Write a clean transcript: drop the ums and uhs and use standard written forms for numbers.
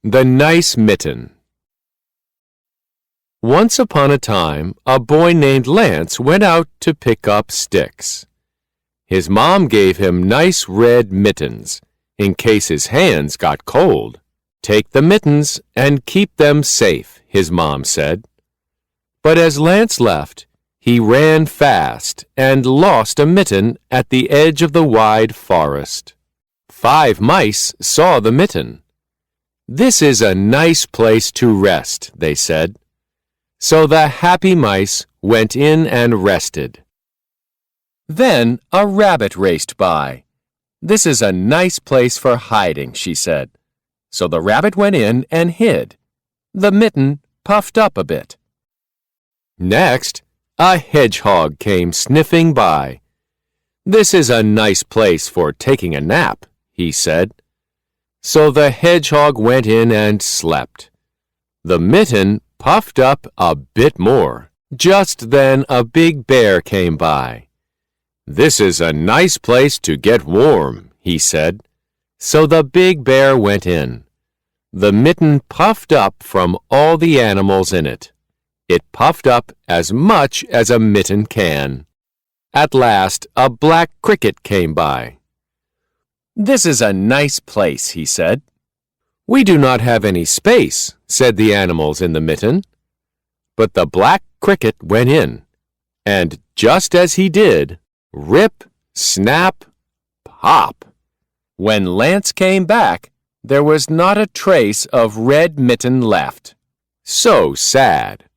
The Nice Mitten. Once upon a time, a boy named Lance went out to pick up sticks. His mom gave him nice red mittens, in case his hands got cold. "Take the mittens and keep them safe," his mom said. But as Lance left, he ran fast and lost a mitten at the edge of the wide forest. 5 mice saw the mitten. "This is a nice place to rest," they said. So the happy mice went in and rested. Then a rabbit raced by. "This is a nice place for hiding," she said. So the rabbit went in and hid. The mitten puffed up a bit. Next, a hedgehog came sniffing by. "This is a nice place for taking a nap," he said. So the hedgehog went in and slept. The mitten puffed up a bit more. Just then a big bear came by. "This is a nice place to get warm," he said. So the big bear went in. The mitten puffed up from all the animals in it. It puffed up as much as a mitten can. At last a black cricket came by. "This is a nice place," he said. "We do not have any space," said the animals in the mitten. But the black cricket went in, and just as he did, rip, snap, pop! When Lance came back, there was not a trace of red mitten left. So sad!